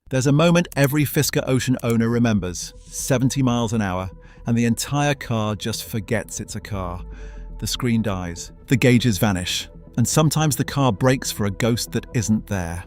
There's a moment every Fisker Ocean owner remembers: 70 miles an hour, and the entire car just forgets it's a car. The screen dies, the gauges vanish, and sometimes the car brakes for a ghost that isn't there.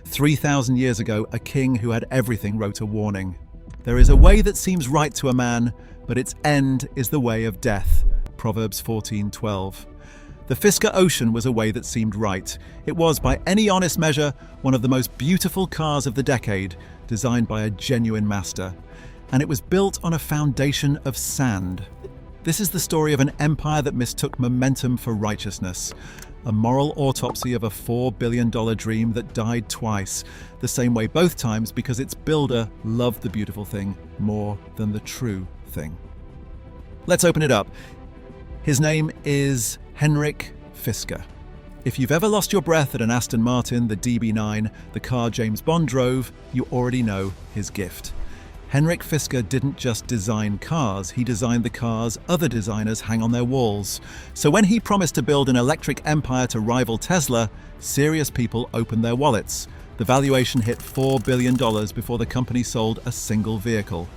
3,000 years ago, a king who had everything wrote a warning. There is a way that seems right to a man, but its end is the way of death. Proverbs 14:12. The Fisker Ocean was a way that seemed right. It was, by any honest measure, one of the most beautiful cars of the decade, designed by a genuine master. And it was built on a foundation of sand. This is the story of an empire that mistook momentum for righteousness. A moral autopsy of a $4 billion dream that died twice, the same way both times because its builder loved the beautiful thing more than the true thing. Let's open it up. His name is Henrik Fisker. If you've ever lost your breath at an Aston Martin, the DB9, the car James Bond drove, you already know his gift. Henrik Fisker didn't just design cars, he designed the cars other designers hang on their walls. So when he promised to build an electric empire to rival Tesla, serious people opened their wallets. The valuation hit $4 billion before the company sold a single vehicle.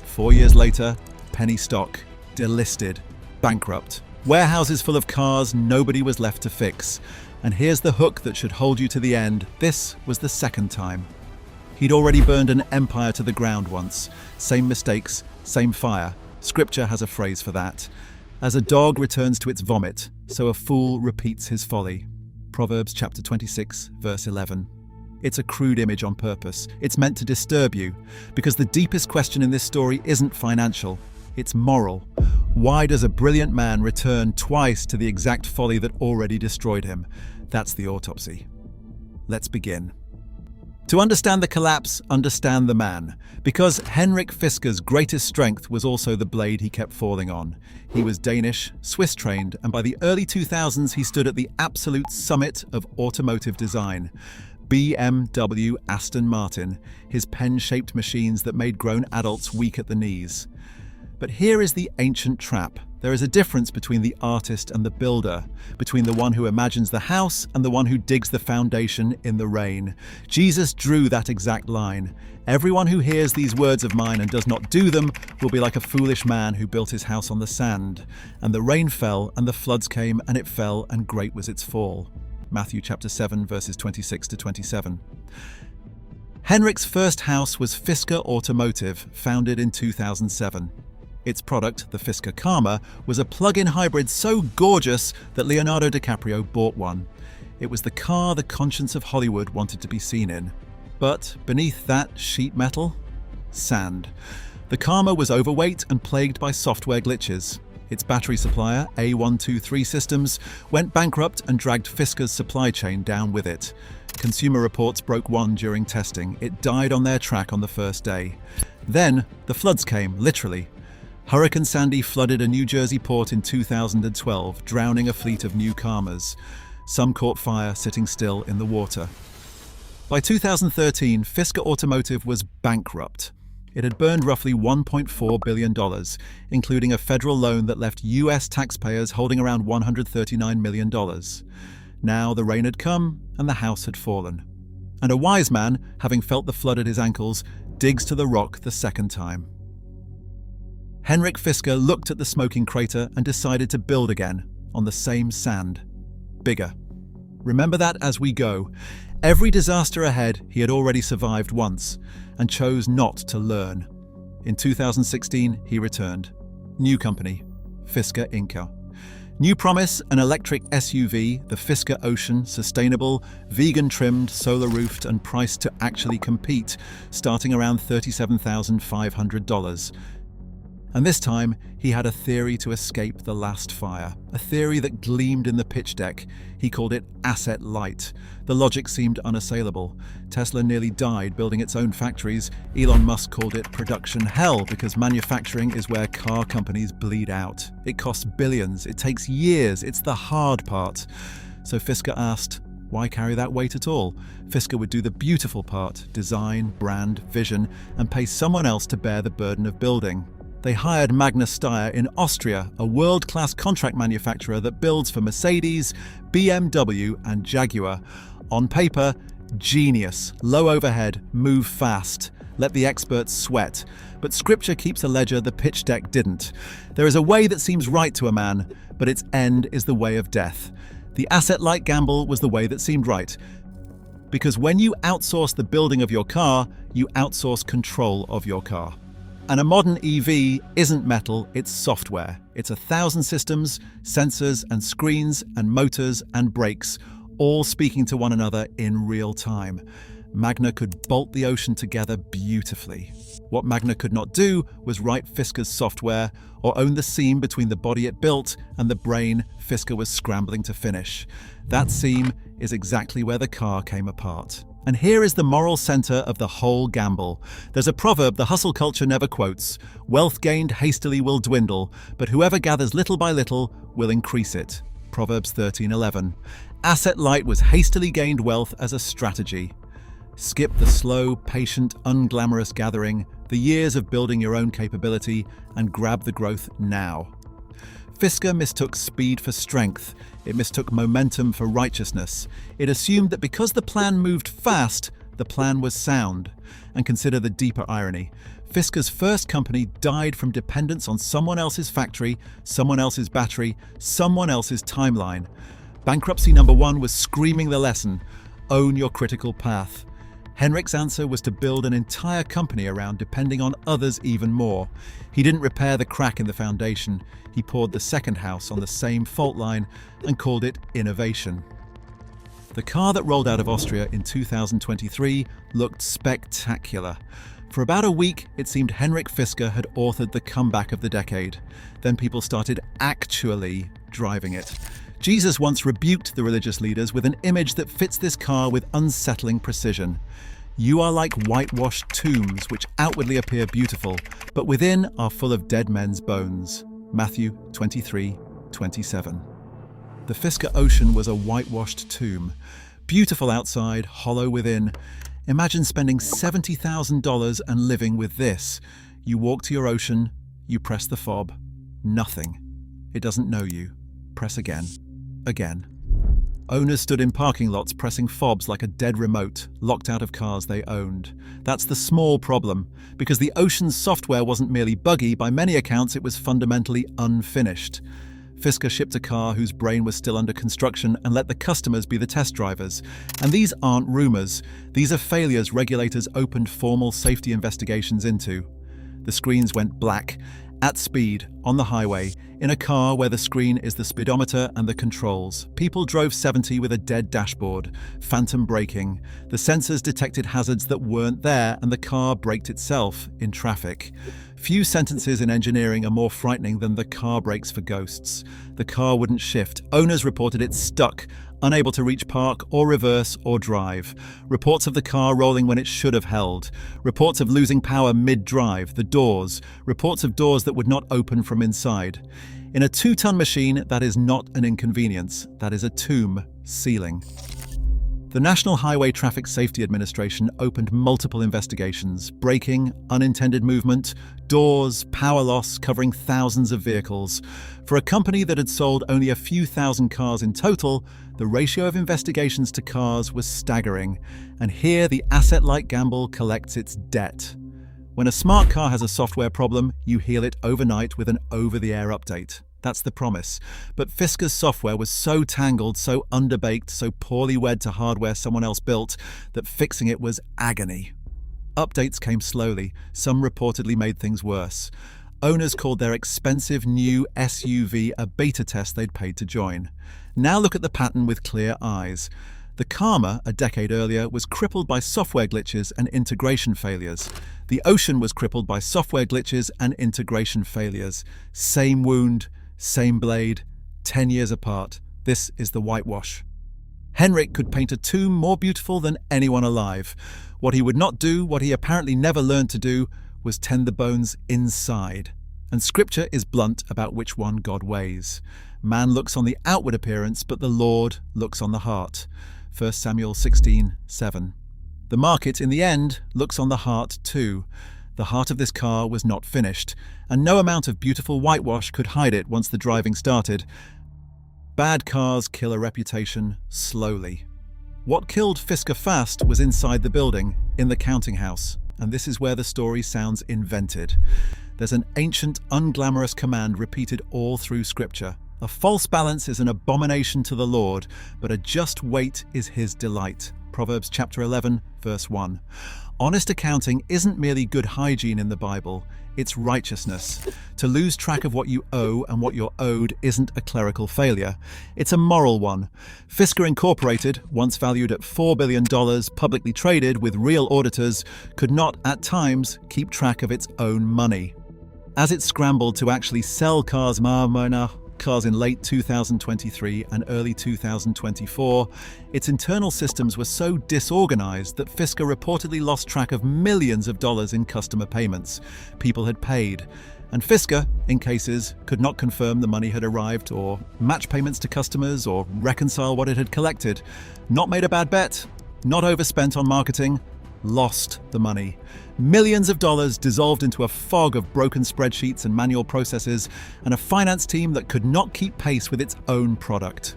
4 years later, penny stock, delisted, bankrupt. Warehouses full of cars nobody was left to fix. And here's the hook that should hold you to the end. This was the second time. He'd already burned an empire to the ground once. Same mistakes, same fire. Scripture has a phrase for that. As a dog returns to its vomit, so a fool repeats his folly. Proverbs chapter 26, verse 11. It's a crude image on purpose. It's meant to disturb you, because the deepest question in this story isn't financial, it's moral. Why does a brilliant man return twice to the exact folly that already destroyed him? That's the autopsy. Let's begin. To understand the collapse, understand the man. Because Henrik Fisker's greatest strength was also the blade he kept falling on. He was Danish, Swiss-trained, and by the early 2000s he stood at the absolute summit of automotive design. BMW, Aston Martin, his pen-shaped machines that made grown adults weak at the knees. But here is the ancient trap. There is a difference between the artist and the builder, between the one who imagines the house and the one who digs the foundation in the rain. Jesus drew that exact line. Everyone who hears these words of mine and does not do them will be like a foolish man who built his house on the sand. And the rain fell, and the floods came, and it fell, and great was its fall. Matthew chapter 7, verses 26 to 27. Henrik's first house was Fisker Automotive, founded in 2007. Its product, the Fisker Karma, was a plug-in hybrid so gorgeous that Leonardo DiCaprio bought one. It was the car the conscience of Hollywood wanted to be seen in. But beneath that sheet metal, sand. The Karma was overweight and plagued by software glitches. Its battery supplier, A123 Systems, went bankrupt and dragged Fisker's supply chain down with it. Consumer Reports broke one during testing. It died on their track on the first day. Then the floods came, literally. Hurricane Sandy flooded a New Jersey port in 2012, drowning a fleet of new Karmas. Some caught fire sitting still in the water. By 2013, Fisker Automotive was bankrupt. It had burned roughly $1.4 billion, including a federal loan that left US taxpayers holding around $139 million. Now the rain had come and the house had fallen. And a wise man, having felt the flood at his ankles, digs to the rock the second time. Henrik Fisker looked at the smoking crater and decided to build again, on the same sand. Bigger. Remember that as we go. Every disaster ahead he had already survived once, and chose not to learn. In 2016, he returned. New company, Fisker Inc. New promise, an electric SUV, the Fisker Ocean, sustainable, vegan-trimmed, solar-roofed, and priced to actually compete, starting around $37,500. And this time, he had a theory to escape the last fire, a theory that gleamed in the pitch deck. He called it asset light. The logic seemed unassailable. Tesla nearly died building its own factories. Elon Musk called it production hell because manufacturing is where car companies bleed out. It costs billions, it takes years, it's the hard part. So Fisker asked, why carry that weight at all? Fisker would do the beautiful part, design, brand, vision, and pay someone else to bear the burden of building. They hired Magna Steyr in Austria, a world-class contract manufacturer that builds for Mercedes, BMW, and Jaguar. On paper, Genius. Low overhead, move fast. Let the experts sweat. But scripture keeps a ledger the pitch deck didn't. There is a way that seems right to a man, but its end is the way of death. The asset-light gamble was the way that seemed right. Because when you outsource the building of your car, you outsource control of your car. And a modern EV isn't metal, it's software. It's 1,000 systems, sensors and screens and motors and brakes, all speaking to one another in real time. Magna could bolt the Ocean together beautifully. What Magna could not do was write Fisker's software or own the seam between the body it built and the brain Fisker was scrambling to finish. That seam is exactly where the car came apart. And here is the moral center of the whole gamble. There's a proverb the hustle culture never quotes: wealth gained hastily will dwindle, but whoever gathers little by little will increase it. Proverbs 13:11. Asset light was hastily gained wealth as a strategy. Skip the slow, patient, unglamorous gathering, the years of building your own capability, and grab the growth now. Fisker mistook speed for strength. It mistook momentum for righteousness. It assumed that because the plan moved fast, the plan was sound. And consider the deeper irony. Fisker's first company died from dependence on someone else's factory, someone else's battery, someone else's timeline. Bankruptcy number 1 was screaming the lesson: own your critical path. Henrik's answer was to build an entire company around depending on others even more. He didn't repair the crack in the foundation. He poured the second house on the same fault line and called it innovation. The car that rolled out of Austria in 2023 looked spectacular. For about a week, it seemed Henrik Fisker had authored the comeback of the decade. Then people started actually driving it. Jesus once rebuked the religious leaders with an image that fits this car with unsettling precision. You are like whitewashed tombs which outwardly appear beautiful, but within are full of dead men's bones. Matthew 23:27. The Fisker Ocean was a whitewashed tomb. Beautiful outside, hollow within. Imagine spending $70,000 and living with this. You walk to your Ocean, you press the fob. Nothing. It doesn't know you. Press again. Again. Owners stood in parking lots pressing fobs like a dead remote, locked out of cars they owned. That's the small problem, because the Ocean's software wasn't merely buggy, by many accounts it was fundamentally unfinished. Fisker shipped a car whose brain was still under construction and let the customers be the test drivers. And these aren't rumors. These are failures regulators opened formal safety investigations into. The screens went black, at speed, on the highway, in a car where the screen is the speedometer and the controls. People drove 70 with a dead dashboard, phantom braking. The sensors detected hazards that weren't there and the car braked itself in traffic. Few sentences in engineering are more frightening than the car brakes for ghosts. The car wouldn't shift. Owners reported it stuck, unable to reach park or reverse or drive. Reports of the car rolling when it should have held. Reports of losing power mid-drive, the doors. Reports of doors that would not open from inside. In a 2-ton machine, that is not an inconvenience. That is a tomb sealing. The National Highway Traffic Safety Administration opened multiple investigations: braking, unintended movement, doors, power loss, covering thousands of vehicles. For a company that had sold only a few thousand cars in total, the ratio of investigations to cars was staggering. And here the asset-light gamble collects its debt. When a smart car has a software problem, you heal it overnight with an over-the-air update. That's the promise. But Fisker's software was so tangled, so underbaked, so poorly wed to hardware someone else built, that fixing it was agony. Updates came slowly. Some reportedly made things worse. Owners called their expensive new SUV a beta test they'd paid to join. Now look at the pattern with clear eyes. The Karma, a decade earlier, was crippled by software glitches and integration failures. The Ocean was crippled by software glitches and integration failures. Same wound, same blade, 10 years apart. This is the whitewash. Henrik could paint a tomb more beautiful than anyone alive. What he would not do, what he apparently never learned to do, was tend the bones inside. And scripture is blunt about which one God weighs. Man looks on the outward appearance, but the Lord looks on the heart. 1 Samuel 16:7. The market, in the end, looks on the heart too. The heart of this car was not finished, and no amount of beautiful whitewash could hide it once the driving started. Bad cars kill a reputation slowly. What killed Fisker fast was inside the building, in the counting house. And this is where the story sounds invented. There's an ancient, unglamorous command repeated all through Scripture. A false balance is an abomination to the Lord, but a just weight is his delight. Proverbs chapter 11, verse 1. Honest accounting isn't merely good hygiene in the Bible, it's righteousness. To lose track of what you owe and what you're owed isn't a clerical failure. It's a moral one. Fisker Incorporated, once valued at $4 billion, publicly traded with real auditors, could not, at times, keep track of its own money. As it scrambled to actually sell cars in late 2023 and early 2024, its internal systems were so disorganized that Fisker reportedly lost track of millions of dollars in customer payments people had paid. And Fisker, in cases, could not confirm the money had arrived or match payments to customers or reconcile what it had collected. Not made a bad bet, not overspent on marketing, lost the money. Millions of dollars dissolved into a fog of broken spreadsheets and manual processes, and a finance team that could not keep pace with its own product.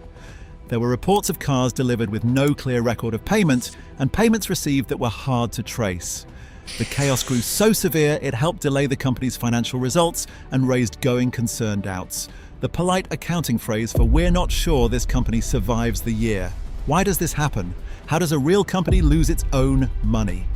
There were reports of cars delivered with no clear record of payment, and payments received that were hard to trace. The chaos grew so severe it helped delay the company's financial results and raised going concern doubts. The polite accounting phrase for "we're not sure this company survives the year." Why does this happen? How does a real company lose its own money?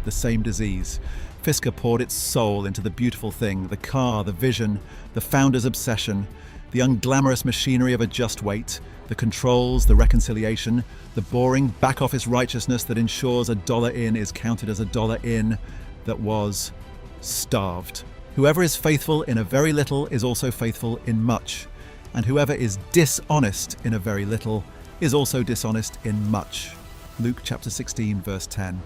The same disease. Fisker poured its soul into the beautiful thing, the car, the vision, the founder's obsession, the unglamorous machinery of a just weight, the controls, the reconciliation, the boring back-office righteousness that ensures a dollar in is counted as a dollar in, that was starved. Whoever is faithful in a very little is also faithful in much, and whoever is dishonest in a very little is also dishonest in much. Luke chapter 16, verse 10.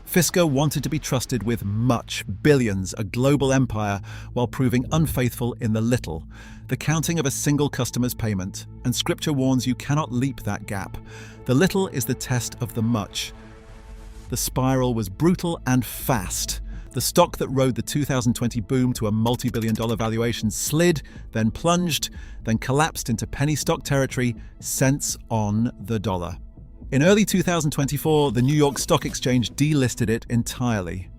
Fisker wanted to be trusted with much, billions, a global empire, while proving unfaithful in the little, the counting of a single customer's payment, and Scripture warns you cannot leap that gap. The little is the test of the much. The spiral was brutal and fast. The stock that rode the 2020 boom to a multi-billion-dollar valuation slid, then plunged, then collapsed into penny stock territory, cents on the dollar. In early 2024, the New York Stock Exchange delisted it entirely.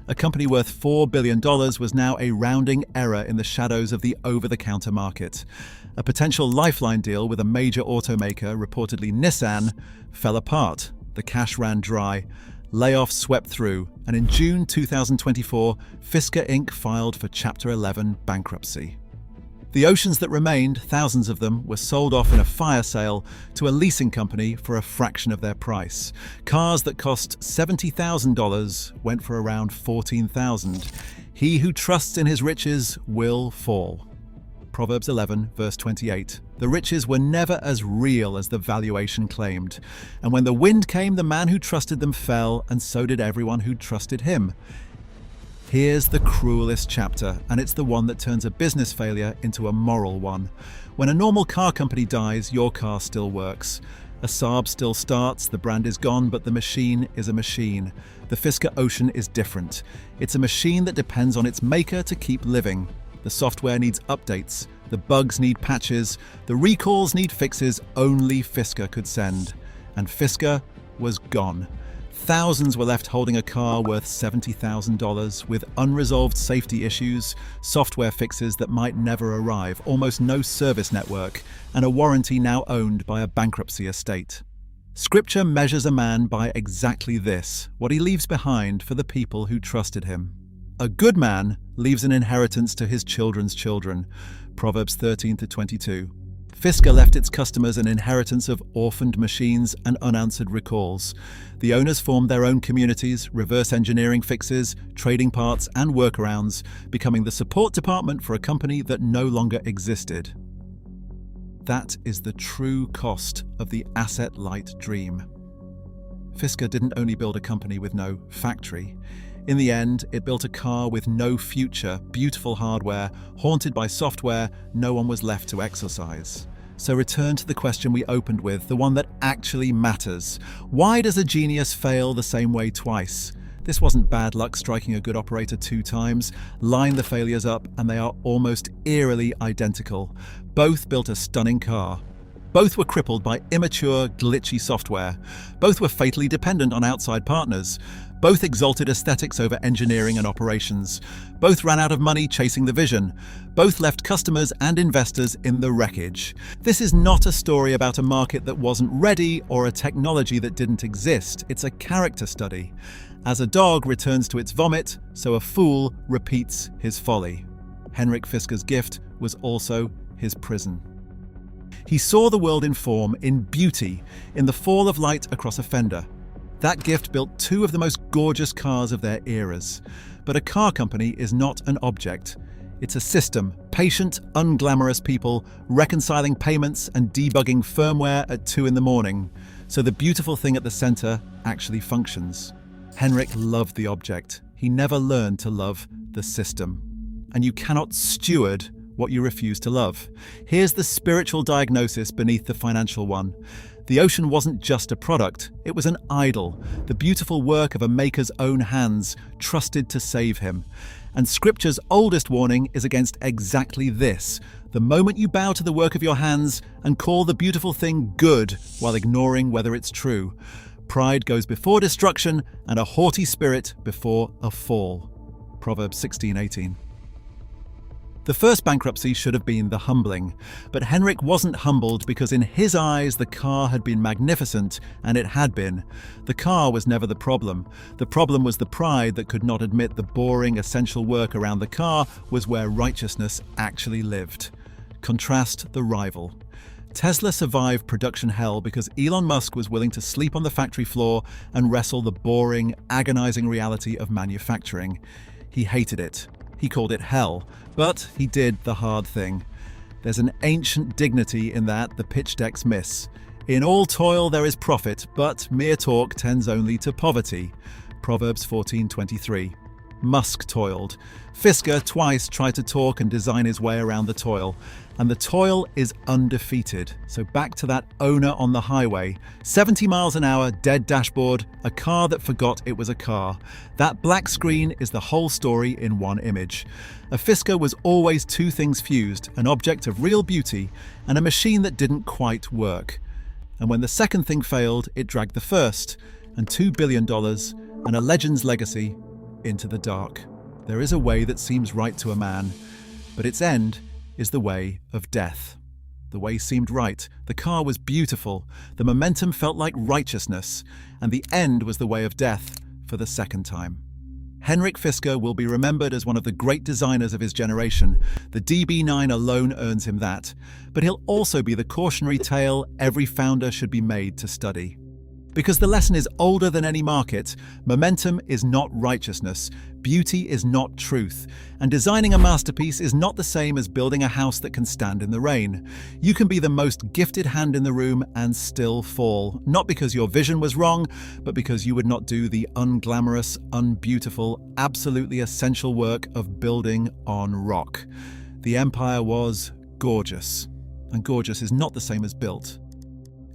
A company worth $4 billion was now a rounding error in the shadows of the over-the-counter market. A potential lifeline deal with a major automaker, reportedly Nissan, fell apart. The cash ran dry. Layoffs swept through, and in June 2024, Fisker Inc. filed for Chapter 11 bankruptcy. The Oceans that remained, thousands of them, were sold off in a fire sale to a leasing company for a fraction of their price. Cars that cost $70,000 went for around $14,000. He who trusts in his riches will fall. Proverbs 11, verse 28. The riches were never as real as the valuation claimed. And when the wind came, the man who trusted them fell, and so did everyone who trusted him. Here's the cruelest chapter, and it's the one that turns a business failure into a moral one. When a normal car company dies, your car still works. A Saab still starts, the brand is gone, but the machine is a machine. The Fisker Ocean is different. It's a machine that depends on its maker to keep living. The software needs updates, the bugs need patches, the recalls need fixes only Fisker could send. And Fisker was gone. Thousands were left holding a car worth $70,000 with unresolved safety issues, software fixes that might never arrive, almost no service network, and a warranty now owned by a bankruptcy estate. Scripture measures a man by exactly this, what he leaves behind for the people who trusted him. A good man leaves an inheritance to his children's children. Proverbs 13-22. Fisker left its customers an inheritance of orphaned machines and unanswered recalls. The owners formed their own communities, reverse engineering fixes, trading parts, and workarounds, becoming the support department for a company that no longer existed. That is the true cost of the asset-light dream. Fisker didn't only build a company with no factory. In the end, it built a car with no future, beautiful hardware, haunted by software no one was left to exercise. So return to the question we opened with, the one that actually matters. Why does a genius fail the same way twice? This wasn't bad luck striking a good operator 2 times. Line the failures up and they are almost eerily identical. Both built a stunning car. Both were crippled by immature, glitchy software. Both were fatally dependent on outside partners. Both exalted aesthetics over engineering and operations. Both ran out of money chasing the vision. Both left customers and investors in the wreckage. This is not a story about a market that wasn't ready or a technology that didn't exist. It's a character study. As a dog returns to its vomit, so a fool repeats his folly. Henrik Fisker's gift was also his prison. He saw the world in form, in beauty, in the fall of light across a fender. That gift built two of the most gorgeous cars of their eras. But a car company is not an object. It's a system, patient, unglamorous people reconciling payments and debugging firmware at 2 a.m. So the beautiful thing at the center actually functions. Henrik loved the object. He never learned to love the system. And you cannot steward what you refuse to love. Here's the spiritual diagnosis beneath the financial one. The Ocean wasn't just a product, it was an idol, the beautiful work of a maker's own hands, trusted to save him. And Scripture's oldest warning is against exactly this: the moment you bow to the work of your hands and call the beautiful thing good while ignoring whether it's true. Pride goes before destruction, and a haughty spirit before a fall. Proverbs 16:18. The first bankruptcy should have been the humbling, but Henrik wasn't humbled because in his eyes the car had been magnificent, and it had been. The car was never the problem. The problem was the pride that could not admit the boring, essential work around the car was where righteousness actually lived. Contrast the rival. Tesla survived production hell because Elon Musk was willing to sleep on the factory floor and wrestle the boring, agonizing reality of manufacturing. He hated it. He called it hell, but he did the hard thing. There's an ancient dignity in that the pitch decks miss. In all toil there is profit, but mere talk tends only to poverty. Proverbs 14:23. Musk toiled. Fisker twice tried to talk and design his way around the toil, and the toil is undefeated. So back to that owner on the highway. 70 miles an hour, dead dashboard, a car that forgot it was a car. That black screen is the whole story in one image. A Fisker was always two things fused, an object of real beauty and a machine that didn't quite work. And when the second thing failed, it dragged the first, and $2 billion and a legend's legacy into the dark. There is a way that seems right to a man, but its end is the way of death. The way seemed right. The car was beautiful. The momentum felt like righteousness, and the end was the way of death for the second time. Henrik Fisker will be remembered as one of the great designers of his generation. The DB9 alone earns him that, but he'll also be the cautionary tale every founder should be made to study. Because the lesson is older than any market, momentum is not righteousness, beauty is not truth, and designing a masterpiece is not the same as building a house that can stand in the rain. You can be the most gifted hand in the room and still fall, not because your vision was wrong, but because you would not do the unglamorous, unbeautiful, absolutely essential work of building on rock. The empire was gorgeous, and gorgeous is not the same as built.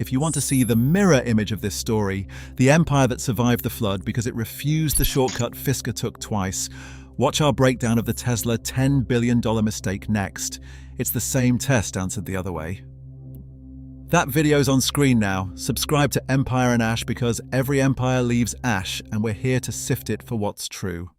If you want to see the mirror image of this story, the empire that survived the flood because it refused the shortcut Fisker took twice, watch our breakdown of the Tesla $10 billion mistake next. It's the same test answered the other way. That video's on screen now. Subscribe to Empire and Ash because every empire leaves ash, and we're here to sift it for what's true.